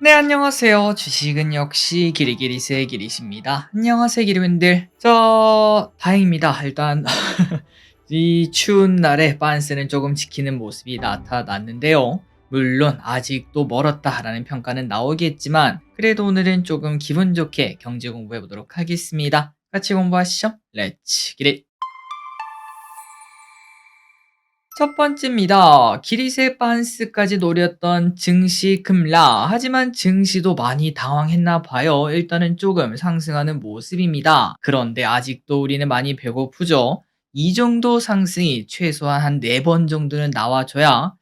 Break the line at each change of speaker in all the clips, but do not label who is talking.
네, 안녕하세요. 주식은 역시 기리기리스의 기리십니다. 안녕하세요, 기리분들. 다행입니다. 일단, 이 추운 날에 빤스는 조금 지키는 모습이 나타났는데요. 물론, 아직도 멀었다라는 평가는 나오겠지만, 그래도 오늘은 조금 기분 좋게 경제 공부해 보도록 하겠습니다. 같이 공부하시죠. 렛츠 기릿! 첫 번째입니다. 기리세 반스까지 노렸던 증시 급락. 하지만 증시도 많이 당황했나 봐요. 일단은 조금 상승하는 모습입니다. 그런데 아직도 우리는 많이 배고프죠. 이 정도 상승이 최소한 한 4번 정도는 나와줘야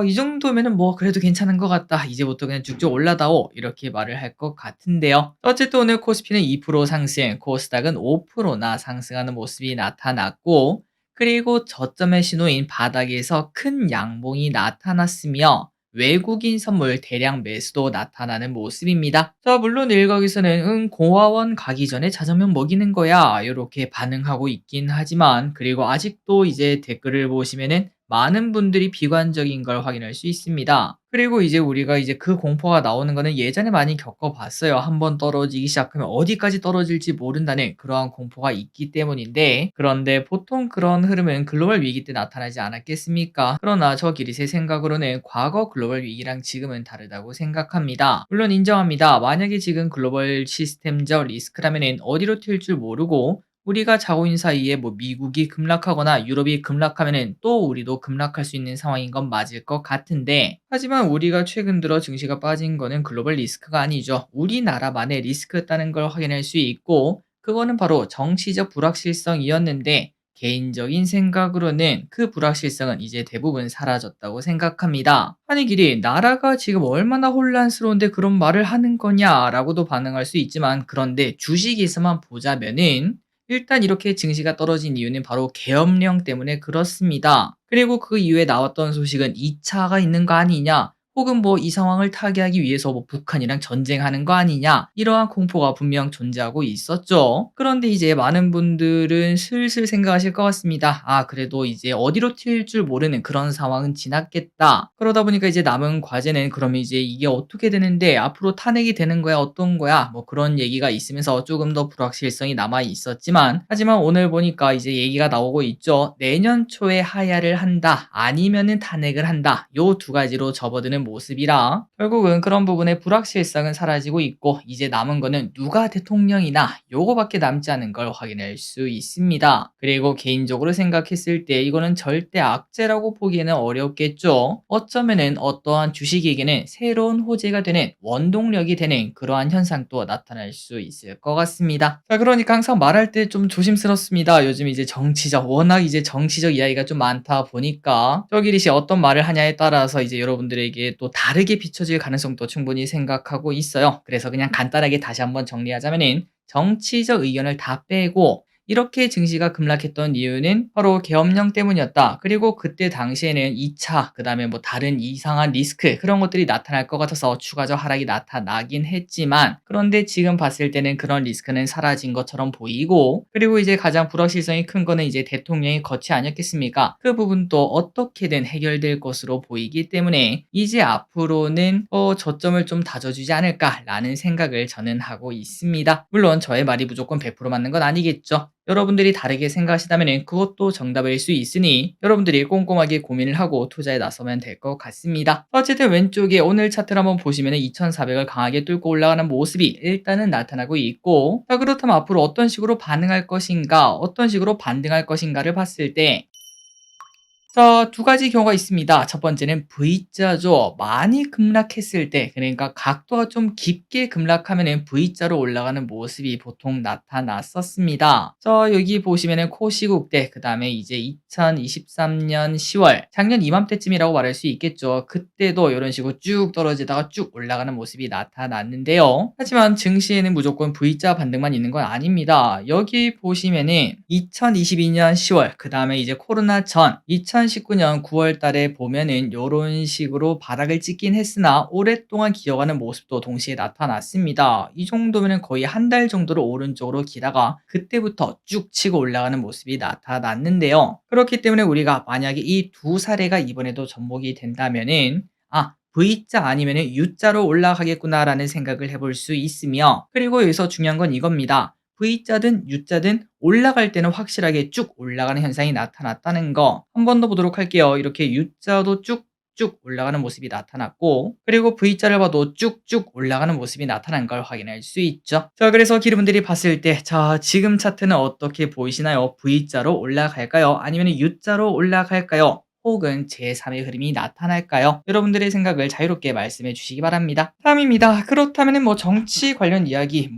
이 정도면은 뭐 그래도 괜찮은 것 같다. 이제부터 그냥 쭉쭉 올라다오. 이렇게 말을 할 것 같은데요. 어쨌든 오늘 코스피는 2% 상승, 코스닥은 5%나 상승하는 모습이 나타났고, 그리고 저점의 신호인 바닥에서 큰 양봉이 나타났으며 외국인 선물 대량 매수도 나타나는 모습입니다. 물론 일각에서는 공화원 가기 전에 자장면 먹이는 거야 이렇게 반응하고 있긴 하지만, 그리고 아직도 이제 댓글을 보시면은 많은 분들이 비관적인 걸 확인할 수 있습니다. 그리고 이제 우리가 이제 그 공포가 나오는 거는 예전에 많이 겪어봤어요. 한번 떨어지기 시작하면 어디까지 떨어질지 모른다는 그러한 공포가 있기 때문인데, 그런데 보통 그런 흐름은 글로벌 위기 때 나타나지 않았겠습니까? 그러나 저 길이 제 생각으로는 과거 글로벌 위기랑 지금은 다르다고 생각합니다. 물론 인정합니다. 만약에 지금 글로벌 시스템적 리스크라면은 어디로 튈 줄 모르고 우리가 자고 있는 사이에 뭐 미국이 급락하거나 유럽이 급락하면은 또 우리도 급락할 수 있는 상황인 건 맞을 것 같은데, 하지만 우리가 최근 들어 증시가 빠진 거는 글로벌 리스크가 아니죠. 우리나라만의 리스크였다는 걸 확인할 수 있고, 그거는 바로 정치적 불확실성이었는데, 개인적인 생각으로는 그 불확실성은 이제 대부분 사라졌다고 생각합니다. 아니 길이 나라가 지금 얼마나 혼란스러운데 그런 말을 하는 거냐라고도 반응할 수 있지만, 그런데 주식에서만 보자면은 일단 이렇게 증시가 떨어진 이유는 바로 계엄령 때문에 그렇습니다. 그리고 그 이후에 나왔던 소식은 2차가 있는 거 아니냐, 혹은 뭐 이 상황을 타개하기 위해서 뭐 북한이랑 전쟁하는 거 아니냐, 이러한 공포가 분명 존재하고 있었죠. 그런데 이제 많은 분들은 슬슬 생각하실 것 같습니다. 아, 그래도 이제 어디로 튈 줄 모르는 그런 상황은 지났겠다. 그러다 보니까 이제 남은 과제는 그럼 이제 이게 어떻게 되는데, 앞으로 탄핵이 되는 거야 어떤 거야, 뭐 그런 얘기가 있으면서 조금 더 불확실성이 남아 있었지만, 하지만 오늘 보니까 이제 얘기가 나오고 있죠. 내년 초에 하야를 한다, 아니면은 탄핵을 한다, 요 두 가지로 접어드는 모습이라 결국은 그런 부분의 불확실성은 사라지고 있고, 이제 남은 거는 누가 대통령이나 요거밖에 남지 않은 걸 확인할 수 있습니다. 그리고 개인적으로 생각했을 때 이거는 절대 악재라고 보기에는 어렵겠죠. 어쩌면은 어떠한 주식에게는 새로운 호재가 되는 원동력이 되는 그러한 현상도 나타날 수 있을 것 같습니다. 그러니까 항상 말할 때 좀 조심스럽습니다. 요즘 이제 워낙 이제 정치적 이야기가 좀 많다 보니까 저기릿이 어떤 말을 하냐에 따라서 이제 여러분들에게 또 다르게 비춰질 가능성도 충분히 생각하고 있어요. 그래서 그냥 간단하게 다시 한번 정리하자면은, 정치적 의견을 다 빼고 이렇게 증시가 급락했던 이유는 바로 계엄령 때문이었다. 그리고 그때 당시에는 2차, 그 다음에 뭐 다른 이상한 리스크, 그런 것들이 나타날 것 같아서 추가적 하락이 나타나긴 했지만, 그런데 지금 봤을 때는 그런 리스크는 사라진 것처럼 보이고, 그리고 이제 가장 불확실성이 큰 거는 이제 대통령의 거취 아니었겠습니까? 그 부분도 어떻게든 해결될 것으로 보이기 때문에 이제 앞으로는 저점을 좀 다져주지 않을까라는 생각을 저는 하고 있습니다. 물론 저의 말이 무조건 100% 맞는 건 아니겠죠. 여러분들이 다르게 생각하시다면 그것도 정답일 수 있으니 여러분들이 꼼꼼하게 고민을 하고 투자에 나서면 될 것 같습니다. 어쨌든 왼쪽에 오늘 차트를 한번 보시면 2400을 강하게 뚫고 올라가는 모습이 일단은 나타나고 있고, 그렇다면 앞으로 어떤 식으로 반응할 것인가, 어떤 식으로 반등할 것인가를 봤을 때 두 가지 경우가 있습니다. 첫 번째는 V자죠. 많이 급락했을 때, 그러니까 각도가 좀 깊게 급락하면은 V자로 올라가는 모습이 보통 나타났었습니다. 여기 보시면은 코시국대, 그 다음에 이제 2023년 10월, 작년 이맘때쯤이라고 말할 수 있겠죠. 그때도 이런 식으로 쭉 떨어지다가 쭉 올라가는 모습이 나타났는데요. 하지만 증시에는 무조건 V자 반등만 있는 건 아닙니다. 여기 보시면은 2022년 10월, 그 다음에 이제 코로나 전 2019년 9월 달에 보면은 요런 식으로 바닥을 찍긴 했으나 오랫동안 기어가는 모습도 동시에 나타났습니다. 이 정도면은 거의 한 달 정도를 오른쪽으로 기다가 그때부터 쭉 치고 올라가는 모습이 나타났는데요. 그렇기 때문에 우리가 만약에 이 두 사례가 이번에도 접목이 된다면은, V자 아니면 U자로 올라가겠구나라는 생각을 해볼 수 있으며, 그리고 여기서 중요한 건 이겁니다. V자든 U자든 올라갈 때는 확실하게 쭉 올라가는 현상이 나타났다는 거. 한 번 더 보도록 할게요. 이렇게 U자도 쭉쭉 올라가는 모습이 나타났고, 그리고 V자를 봐도 쭉쭉 올라가는 모습이 나타난 걸 확인할 수 있죠. 자, 그래서 기르분들이 봤을 때, 자, 지금 차트는 어떻게 보이시나요? V자로 올라갈까요? 아니면 U자로 올라갈까요? 혹은 제3의 흐름이 나타날까요? 여러분들의 생각을 자유롭게 말씀해 주시기 바랍니다. 다음입니다. 그렇다면 뭐 정치 관련 이야기,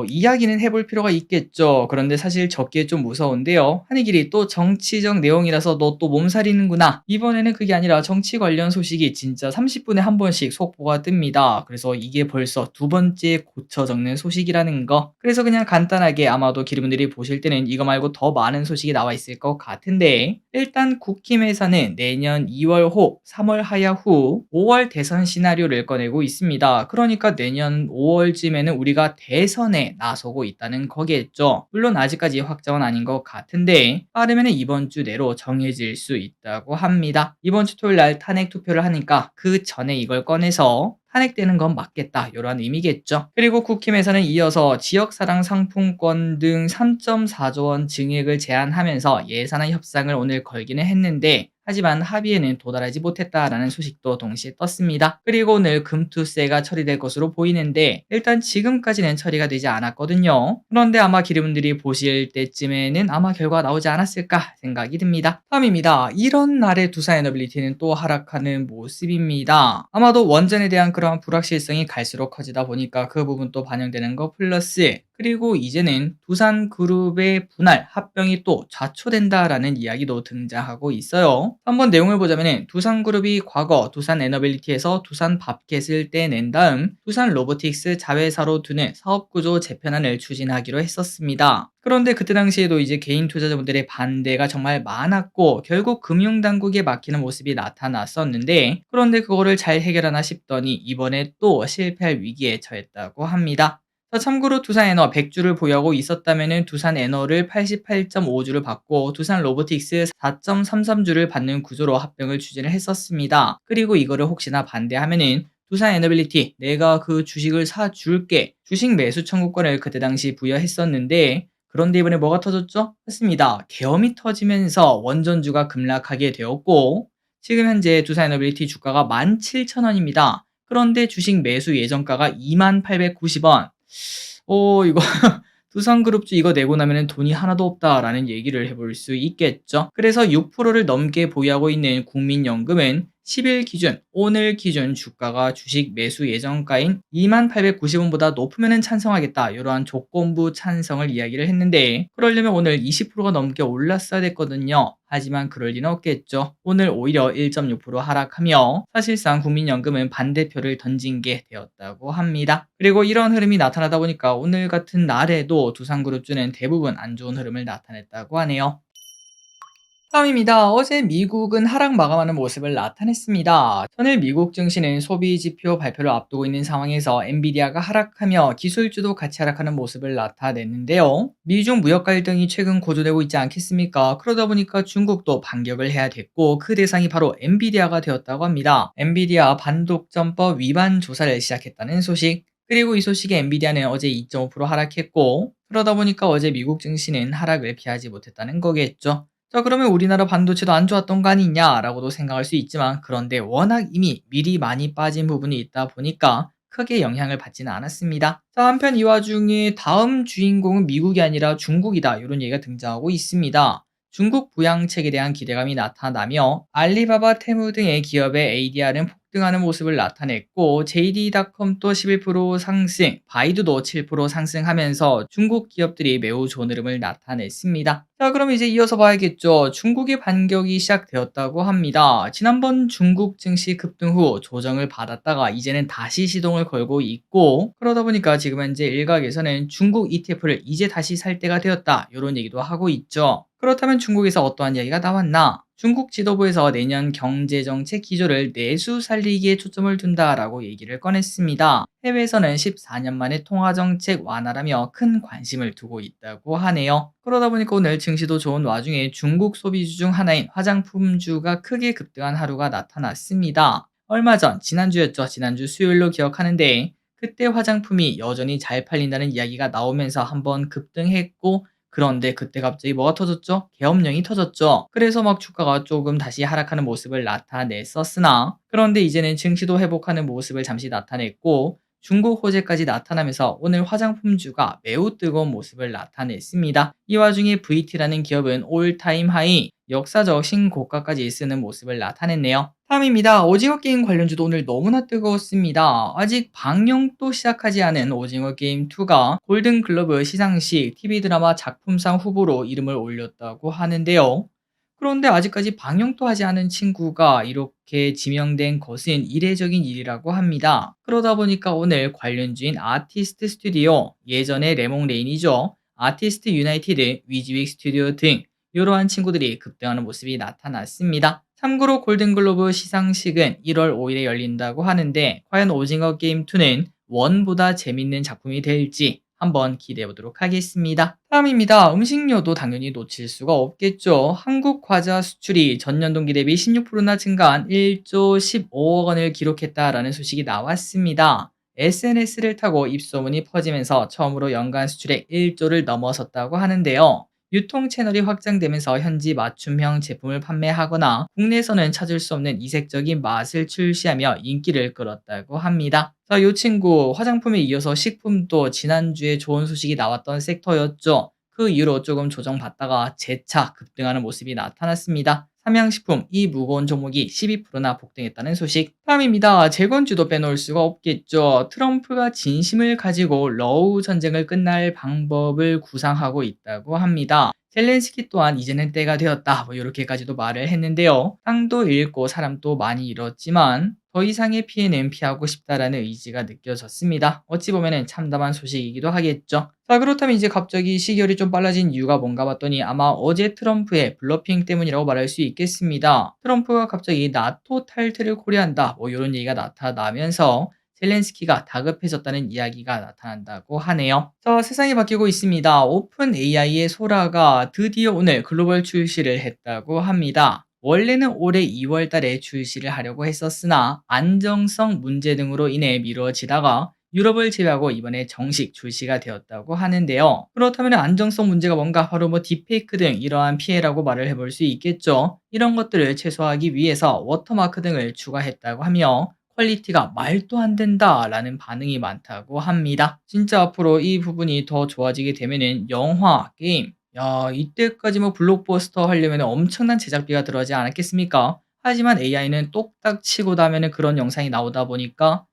이야기는 해볼 필요가 있겠죠. 그런데 사실 적기에 좀 무서운데요. 한이길이 또 정치적 내용이라서 너 또 몸살이는구나. 이번에는 그게 아니라 정치 관련 소식이 진짜 30분에 한 번씩 속보가 뜹니다. 그래서 이게 벌써 두 번째 고쳐 적는 소식이라는 거. 그래서 그냥 간단하게 아마도 기르분들이 보실 때는 이거 말고 더 많은 소식이 나와 있을 것 같은데, 일단 국힘에서는 내년 2월 호, 3월 하야 후 5월 대선 시나리오를 꺼내고 있습니다. 그러니까 내년 5월쯤에는 우리가 대선에 나서고 있다는 거겠죠. 물론 아직까지 확정은 아닌 것 같은데 빠르면 이번 주 내로 정해질 수 있다고 합니다. 이번 주 토요일 날 탄핵 투표를 하니까 그 전에 이걸 꺼내서 탄핵되는 건 맞겠다, 이런 의미겠죠. 그리고 국힘에서는 이어서 지역사랑 상품권 등 3.4조 원 증액을 제안하면서 예산안 협상을 오늘 걸기는 했는데, 하지만 합의에는 도달하지 못했다라는 소식도 동시에 떴습니다. 그리고 오늘 금투세가 처리될 것으로 보이는데, 일단 지금까지는 처리가 되지 않았거든요. 그런데 아마 기르분들이 보실 때쯤에는 아마 결과가 나오지 않았을까 생각이 듭니다. 다음입니다. 이런 날의 두산 에너빌리티는 또 하락하는 모습입니다. 아마도 원전에 대한 그러한 불확실성이 갈수록 커지다 보니까 그 부분도 반영되는 거 플러스, 그리고 이제는 두산그룹의 분할, 합병이 또 좌초된다라는 이야기도 등장하고 있어요. 한번 내용을 보자면 두산그룹이 과거 두산에너빌리티에서 두산밥켓을 떼낸 다음 두산로보틱스 자회사로 두는 사업구조 재편안을 추진하기로 했었습니다. 그런데 그때 당시에도 이제 개인 투자자분들의 반대가 정말 많았고 결국 금융당국에 맡기는 모습이 나타났었는데, 그런데 그거를 잘 해결하나 싶더니 이번에 또 실패할 위기에 처했다고 합니다. 자, 참고로 두산에너 100주를 보유하고 있었다면 두산에너를 88.5주를 받고 두산로보틱스 4.33주를 받는 구조로 합병을 추진을 했었습니다. 그리고 이거를 혹시나 반대하면은 두산에너빌리티 내가 그 주식을 사줄게, 주식 매수 청구권을 그때 당시 부여했었는데, 그런데 이번에 뭐가 터졌죠? 맞습니다. 계엄이 터지면서 원전주가 급락하게 되었고, 지금 현재 두산에너빌리티 주가가 17,000원입니다. 그런데 주식 매수 예정가가 2890원. 이거 두산그룹주 이거 내고 나면은 돈이 하나도 없다라는 얘기를 해볼 수 있겠죠. 그래서 6%를 넘게 보유하고 있는 국민연금은 10일 기준, 오늘 기준 주가가 주식 매수 예정가인 2890원보다 높으면 찬성하겠다, 이러한 조건부 찬성을 이야기를 했는데, 그러려면 오늘 20%가 넘게 올랐어야 됐거든요. 하지만 그럴 리는 없겠죠. 오늘 오히려 1.6% 하락하며 사실상 국민연금은 반대표를 던진 게 되었다고 합니다. 그리고 이런 흐름이 나타나다 보니까 오늘 같은 날에도 두산그룹주는 대부분 안 좋은 흐름을 나타냈다고 하네요. 다음입니다. 어제 미국은 하락 마감하는 모습을 나타냈습니다. 전일 미국 증시는 소비 지표 발표를 앞두고 있는 상황에서 엔비디아가 하락하며 기술주도 같이 하락하는 모습을 나타냈는데요. 미중 무역 갈등이 최근 고조되고 있지 않겠습니까? 그러다 보니까 중국도 반격을 해야 됐고 그 대상이 바로 엔비디아가 되었다고 합니다. 엔비디아 반독점법 위반 조사를 시작했다는 소식. 그리고 이 소식에 엔비디아는 어제 2.5% 하락했고, 그러다 보니까 어제 미국 증시는 하락을 피하지 못했다는 거겠죠. 자, 그러면 우리나라 반도체도 안 좋았던 거 아니냐라고도 생각할 수 있지만, 그런데 워낙 이미 미리 많이 빠진 부분이 있다 보니까 크게 영향을 받지는 않았습니다. 자, 한편 이 와중에 다음 주인공은 미국이 아니라 중국이다, 이런 얘기가 등장하고 있습니다. 중국 부양책에 대한 기대감이 나타나며 알리바바, 테무 등의 기업의 ADR은 폭등하는 모습을 나타냈고, JD.com도 11% 상승, 바이두도 7% 상승하면서 중국 기업들이 매우 좋은 흐름을 나타냈습니다. 자, 그럼 이제 이어서 봐야겠죠. 중국의 반격이 시작되었다고 합니다. 지난번 중국 증시 급등 후 조정을 받았다가 이제는 다시 시동을 걸고 있고, 그러다 보니까 지금 현재 일각에서는 중국 ETF를 이제 다시 살 때가 되었다, 이런 얘기도 하고 있죠. 그렇다면 중국에서 어떠한 이야기가 나왔나? 중국 지도부에서 내년 경제정책 기조를 내수 살리기에 초점을 둔다라고 얘기를 꺼냈습니다. 해외에서는 14년 만에 통화정책 완화라며 큰 관심을 두고 있다고 하네요. 그러다 보니까 오늘 증시도 좋은 와중에 중국 소비주 중 하나인 화장품주가 크게 급등한 하루가 나타났습니다. 얼마 전 지난주였죠. 지난주 수요일로 기억하는데 그때 화장품이 여전히 잘 팔린다는 이야기가 나오면서 한번 급등했고 그런데 그때 갑자기 뭐가 터졌죠? 계엄령이 터졌죠. 그래서 막 주가가 조금 다시 하락하는 모습을 나타냈었으나 그런데 이제는 증시도 회복하는 모습을 잠시 나타냈고 중국 호재까지 나타나면서 오늘 화장품주가 매우 뜨거운 모습을 나타냈습니다. 이 와중에 VT라는 기업은 올타임 하이 역사적 신고가까지 쓰는 모습을 나타냈네요. 다음입니다. 오징어 게임 관련주도 오늘 너무나 뜨거웠습니다. 아직 방영도 시작하지 않은 오징어 게임 2가 골든글러브 시상식 TV 드라마 작품상 후보로 이름을 올렸다고 하는데요. 그런데 아직까지 방영도 하지 않은 친구가 이렇게 지명된 것은 이례적인 일이라고 합니다. 그러다 보니까 오늘 관련주인 아티스트 스튜디오, 예전에 레몽레인이죠. 아티스트 유나이티드, 위즈윅 스튜디오 등 이러한 친구들이 급등하는 모습이 나타났습니다. 참고로 골든글로브 시상식은 1월 5일에 열린다고 하는데 과연 오징어 게임 2는 원보다 재밌는 작품이 될지 한번 기대해 보도록 하겠습니다. 다음입니다. 음식료도 당연히 놓칠 수가 없겠죠. 한국 과자 수출이 전년 동기 대비 16%나 증가한 1조 15억 원을 기록했다라는 소식이 나왔습니다. SNS를 타고 입소문이 퍼지면서 처음으로 연간 수출액 1조를 넘어섰다고 하는데요. 유통 채널이 확장되면서 현지 맞춤형 제품을 판매하거나 국내에서는 찾을 수 없는 이색적인 맛을 출시하며 인기를 끌었다고 합니다. 자, 이 친구 화장품에 이어서 식품도 지난주에 좋은 소식이 나왔던 섹터였죠. 그 이후로 조금 조정받다가 재차 급등하는 모습이 나타났습니다. 삼양식품 이 무거운 종목이 12%나 폭등했다는 소식. 다음입니다. 재건주도 빼놓을 수가 없겠죠. 트럼프가 진심을 가지고 러우 전쟁을 끝날 방법을 구상하고 있다고 합니다. 젤렌스키 또한 이제는 때가 되었다 이렇게까지도 말을 했는데요. 땅도 잃고 사람도 많이 잃었지만 더 이상의 피해는 피하고 싶다라는 의지가 느껴졌습니다. 어찌 보면 참담한 소식이기도 하겠죠. 자, 그렇다면 이제 갑자기 시결이 좀 빨라진 이유가 뭔가 봤더니 아마 어제 트럼프의 블러핑 때문이라고 말할 수 있겠습니다. 트럼프가 갑자기 나토 탈퇴를 고려한다 이런 얘기가 나타나면서 젤렌스키가 다급해졌다는 이야기가 나타난다고 하네요. 자, 세상이 바뀌고 있습니다. 오픈 AI의 소라가 드디어 오늘 글로벌 출시를 했다고 합니다. 원래는 올해 2월 달에 출시를 하려고 했었으나 안정성 문제 등으로 인해 미뤄지다가 유럽을 제외하고 이번에 정식 출시가 되었다고 하는데요. 그렇다면 안정성 문제가 뭔가 바로 딥페이크 등 이러한 피해라고 말을 해볼 수 있겠죠. 이런 것들을 최소화하기 위해서 워터마크 등을 추가했다고 하며 퀄리티가 말도 안 된다라는 반응이 많다고 합니다. 진짜 앞으로 이 부분이 더 좋아지게 되면은 영화, 게임, 야, 이때까지 블록버스터 하려면 엄청난 제작비가 들어가지 않았겠습니까? 하지만 AI는 똑딱 치고 나면은 그런 영상이 나오다 보니까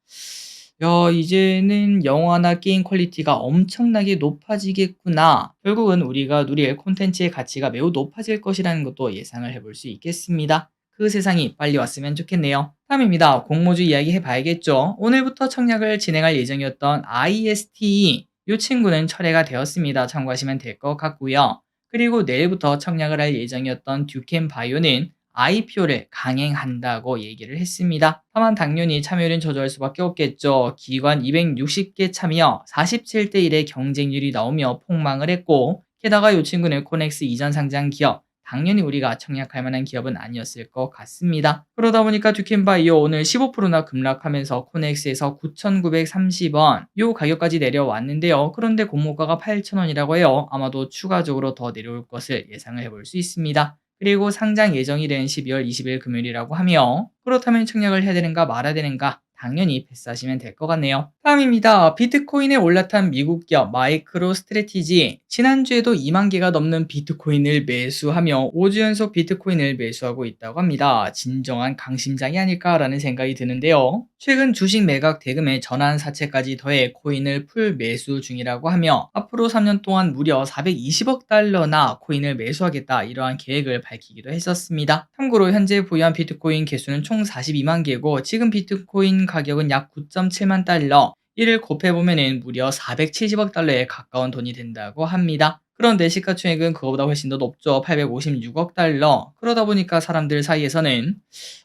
야, 이제는 영화나 게임 퀄리티가 엄청나게 높아지겠구나. 결국은 우리가 누릴 콘텐츠의 가치가 매우 높아질 것이라는 것도 예상을 해볼 수 있겠습니다. 그 세상이 빨리 왔으면 좋겠네요. 다음입니다. 공모주 이야기 해봐야겠죠. 오늘부터 청약을 진행할 예정이었던 ISTE 이 친구는 철회가 되었습니다. 참고하시면 될 것 같고요. 그리고 내일부터 청약을 할 예정이었던 듀켄바이오는 IPO를 강행한다고 얘기를 했습니다. 다만 당연히 참여율은 저조할 수밖에 없겠죠. 기관 260개 참여 47대 1의 경쟁률이 나오며 폭망을 했고 게다가 이 친구는 코넥스 이전 상장 기업 당연히 우리가 청약할 만한 기업은 아니었을 것 같습니다. 그러다 보니까 듀켄바이오 오늘 15%나 급락하면서 코넥스에서 9,930원 이 가격까지 내려왔는데요. 그런데 공모가가 8,000원이라고 해요. 아마도 추가적으로 더 내려올 것을 예상을 해볼 수 있습니다. 그리고 상장 예정일은 12월 20일 금요일이라고 하며 그렇다면 청약을 해야 되는가 말아야 되는가 당연히 패스하시면 될 것 같네요. 다음입니다. 비트코인에 올라탄 미국 기업 마이크로 스트래티지 지난주에도 2만 개가 넘는 비트코인을 매수하며 5주 연속 비트코인을 매수하고 있다고 합니다. 진정한 강심장이 아닐까라는 생각이 드는데요. 최근 주식 매각 대금의 전환 사채까지 더해 코인을 풀 매수 중이라고 하며 앞으로 3년 동안 무려 420억 달러나 코인을 매수하겠다 이러한 계획을 밝히기도 했었습니다. 참고로 현재 보유한 비트코인 개수는 총 42만 개고 지금 비트코인 가격은 약 9.7만 달러 이를 곱해보면 무려 470억 달러에 가까운 돈이 된다고 합니다. 그런데 시가총액은 그거보다 훨씬 더 높죠. 856억 달러. 그러다 보니까 사람들 사이에서는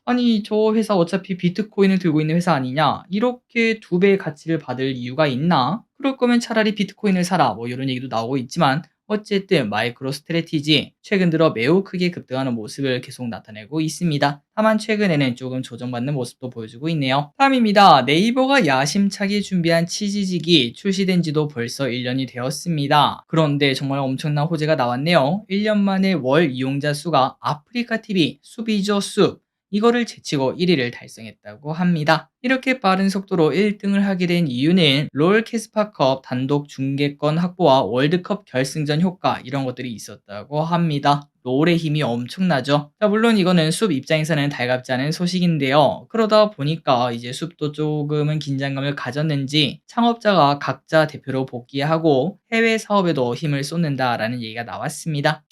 아니 저 회사 어차피 비트코인을 들고 있는 회사 아니냐 이렇게 2배의 가치를 받을 이유가 있나? 그럴 거면 차라리 비트코인을 사라 이런 얘기도 나오고 있지만 어쨌든 마이크로 스트래티지 최근 들어 매우 크게 급등하는 모습을 계속 나타내고 있습니다. 다만 최근에는 조금 조정받는 모습도 보여주고 있네요. 다음입니다. 네이버가 야심차게 준비한 치지직이 출시된 지도 벌써 1년이 되었습니다. 그런데 정말 엄청난 호재가 나왔네요. 1년 만에 월 이용자 수가 아프리카 TV 숲이죠 숲 이거를 제치고 1위를 달성했다고 합니다. 이렇게 빠른 속도로 1등을 하게 된 이유는 롤 캐스파컵 단독 중계권 확보와 월드컵 결승전 효과 이런 것들이 있었다고 합니다. 롤의 힘이 엄청나죠. 자, 물론 이거는 숲 입장에서는 달갑지 않은 소식인데요. 그러다 보니까 이제 숲도 조금은 긴장감을 가졌는지 창업자가 각자 대표로 복귀하고 해외 사업에도 힘을 쏟는다라는 얘기가 나왔습니다.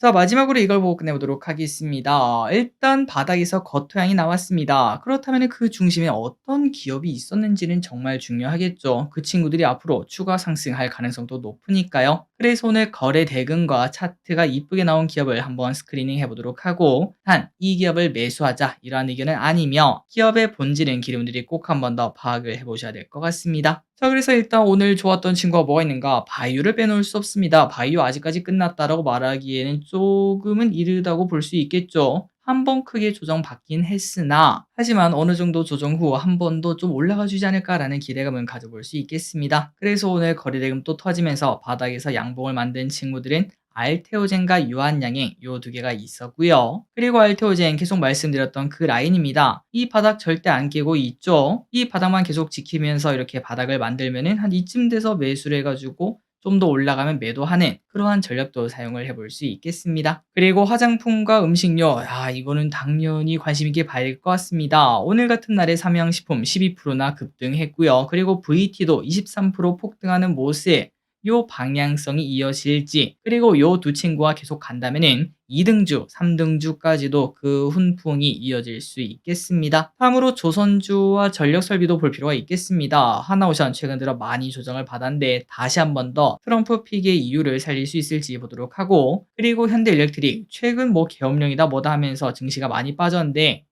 자, 마지막으로 이걸 보고 끝내보도록 하겠습니다. 일단 바닥에서 겉토양이 나왔습니다. 그렇다면 그 중심에 어떤 기업이 있었는지는 정말 중요하겠죠. 그 친구들이 앞으로 추가 상승할 가능성도 높으니까요. 그래서 오늘 거래 대금과 차트가 이쁘게 나온 기업을 한번 스크리닝 해보도록 하고, 단 이 기업을 매수하자 이러한 의견은 아니며 기업의 본질은 기름들이 꼭 한번 더 파악을 해보셔야 될 것 같습니다. 자, 그래서 일단 오늘 좋았던 친구가 뭐가 있는가? 바이오를 빼놓을 수 없습니다. 바이오 아직까지 끝났다라고 말하기에는 조금은 이르다고 볼 수 있겠죠. 한 번 크게 조정받긴 했으나 하지만 어느 정도 조정 후 한 번 더 좀 올라가 주지 않을까라는 기대감은 가져볼 수 있겠습니다. 그래서 오늘 거래대금 또 터지면서 바닥에서 양봉을 만든 친구들은 알테오젠과 유한양행 요 두 개가 있었고요. 그리고 알테오젠 계속 말씀드렸던 그 라인입니다. 이 바닥 절대 안 깨고 있죠. 이 바닥만 계속 지키면서 이렇게 바닥을 만들면은 한 이쯤 돼서 매수를 해가지고 좀 더 올라가면 매도하는 그러한 전략도 사용을 해볼 수 있겠습니다. 그리고 화장품과 음식료, 이거는 당연히 관심 있게 봐야 될 것 같습니다. 오늘 같은 날에 삼양식품 12%나 급등했고요. 그리고 VT도 23% 폭등하는 모습, 요 방향성이 이어질지, 그리고 요 두 친구가 계속 간다면은 2등주, 3등주까지도 그 훈풍이 이어질 수 있겠습니다. 다음으로 조선주와 전력설비도 볼 필요가 있겠습니다. 하나오션 최근 들어 많이 조정을 받았는데 다시 한 번 더 트럼프 픽의 이유를 살릴 수 있을지 보도록 하고, 그리고 현대일렉트릭 최근 뭐 계엄령이다 뭐다 하면서 증시가 많이 빠졌는데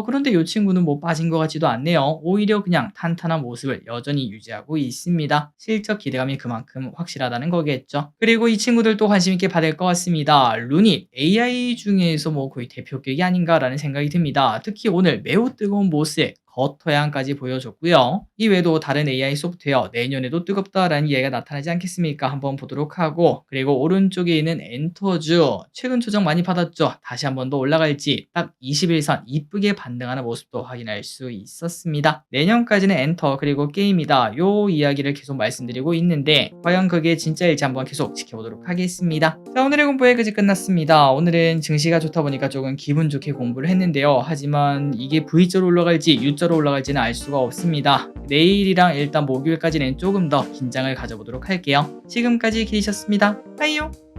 그런데 이 친구는 뭐 빠진 것 같지도 않네요. 오히려 그냥 탄탄한 모습을 여전히 유지하고 있습니다. 실적 기대감이 그만큼 확실하다는 거겠죠. 그리고 이 친구들도 관심 있게 받을 것 같습니다. 루닛 AI 중에서 뭐 거의 대표격이 아닌가라는 생각이 듭니다. 특히 오늘 매우 뜨거운 모습 겉토양까지 보여줬고요. 이외에도 다른 AI 소프트웨어 내년에도 뜨겁다라는 이야기가 나타나지 않겠습니까? 한번 보도록 하고, 그리고 오른쪽에 있는 엔터주 최근 조정 많이 받았죠. 다시 한번 더 올라갈지 딱 21선 이쁘게 반등하는 모습도 확인할 수 있었습니다. 내년까지는 엔터 그리고 게임이다 요 이야기를 계속 말씀드리고 있는데 과연 그게 진짜일지 한번 계속 지켜보도록 하겠습니다. 자, 오늘의 공부 여기까지 끝났습니다. 오늘은 증시가 좋다 보니까 조금 기분 좋게 공부를 했는데요. 하지만 이게 V자로 올라갈지 U자로 올라갈지는 알 수가 없습니다. 내일이랑 일단 목요일까지는 조금 더 긴장을 가져보도록 할게요. 지금까지 기리셨습니다. 빠이요.